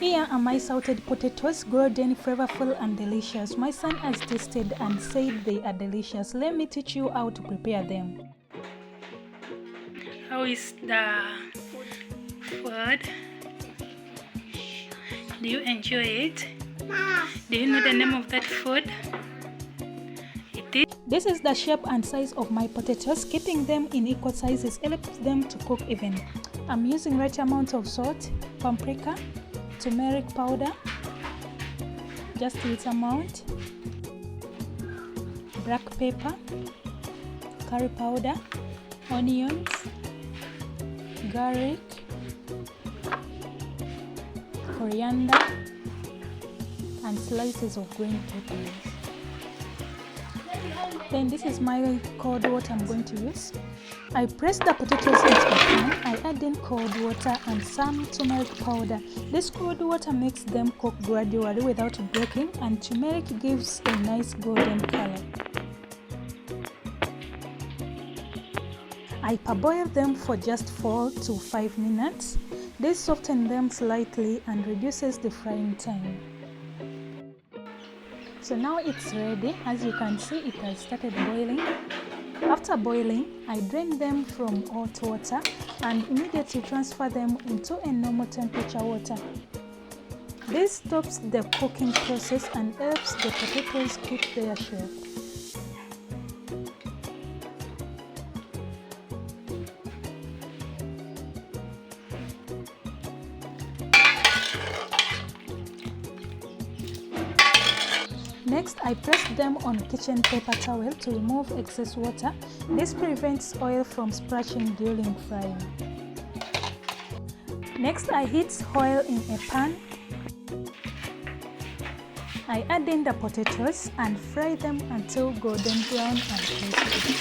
Here are my sautéed potatoes, golden, flavorful and delicious. My son has tasted and said they are delicious. Let me teach you how to prepare them. How is the food? Do you enjoy it? Do you know the name of that food? This is the shape and size of my potatoes. Keeping them in equal sizes helps them to cook even. I'm using right amount of salt, paprika, turmeric powder, just this amount, black pepper, curry powder, onions, garlic, coriander, and slices of green peppers. Then this is my cold water I'm going to use. I press the potatoes into a pan. I add in cold water and some turmeric powder. This cold water makes them cook gradually without breaking, and turmeric gives a nice golden color. I parboil them for just 4 to 5 minutes. This softens them slightly and reduces the frying time. So now it's ready. As you can see, it has started boiling. After boiling, I drain them from hot water and immediately transfer them into a normal temperature water. This stops the cooking process and helps the potatoes keep their shape. Next, I press them on kitchen paper towel to remove excess water. This prevents oil from splashing during frying. Next, I heat oil in a pan. I add in the potatoes and fry them until golden brown and crispy.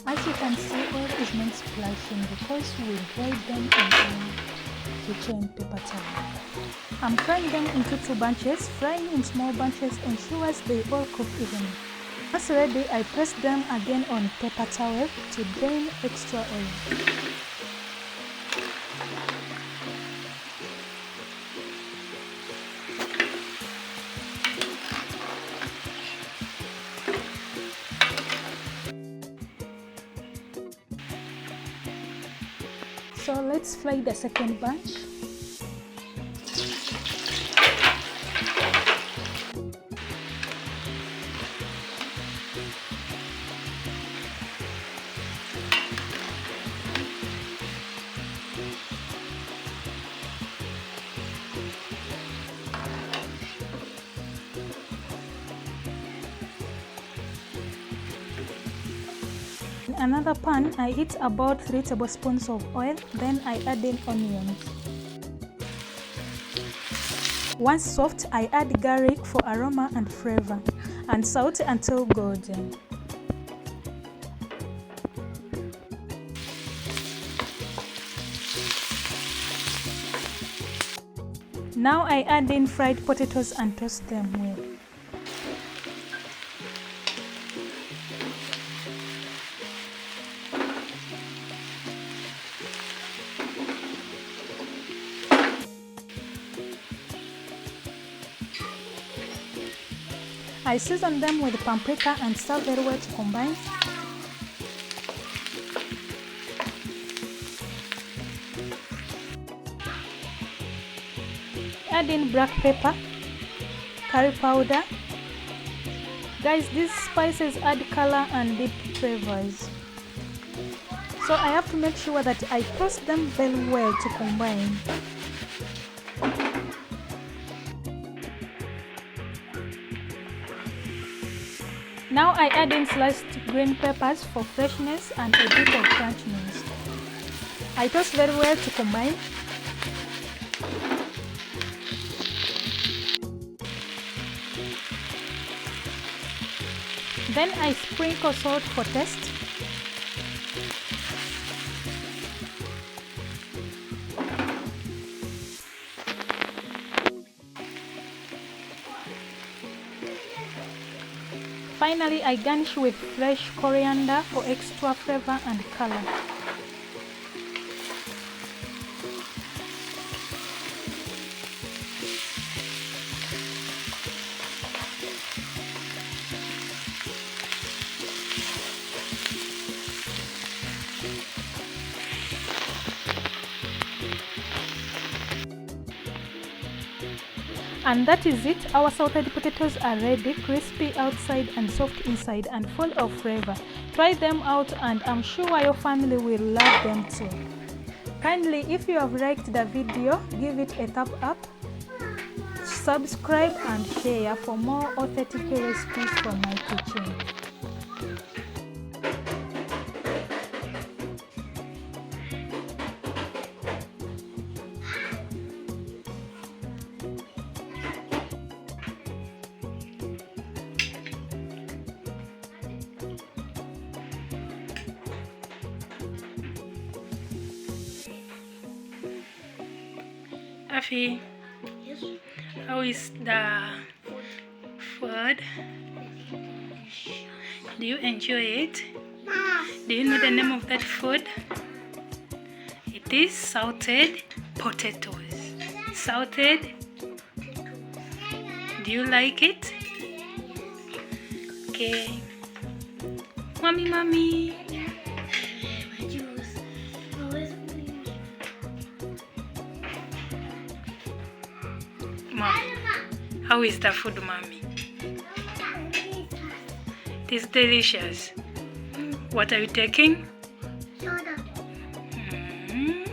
As you can see, oil is not splashing because we dried them in kitchen paper towel. I'm frying them into 2 bunches. Frying in small bunches ensures they all cook evenly. Once ready, I press them again on paper towel to drain extra oil. So let's fry the second bunch. In another pan, I heat about 3 tablespoons of oil, then I add in onions. Once soft, I add garlic for aroma and flavor, and saute until golden. Now I add in fried potatoes and toast them well. I season them with paprika and stir very well to combine. Add in black pepper, curry powder. Guys, these spices add color and deep flavors. So I have to make sure that I toast them very well to combine. Now I add in sliced green peppers for freshness and a bit of crunchiness. I toast very well to combine. Then I sprinkle salt for taste. Finally, I garnish with fresh coriander for extra flavor and color. And that is it. Our sautéed potatoes are ready, crispy outside and soft inside and full of flavor. Try them out and I'm sure your family will love them too. Kindly, if you have liked the video, give it a thumbs up, subscribe and share for more authentic recipes from my kitchen. Afi, Yes. how is the food? Do you enjoy it? Do you know the name of that food? It is sautéed potatoes. Sautéed. Do you like it? Okay. Mommy. Mom, how is the food, mommy? It is delicious. What are you taking? Soda. Mm.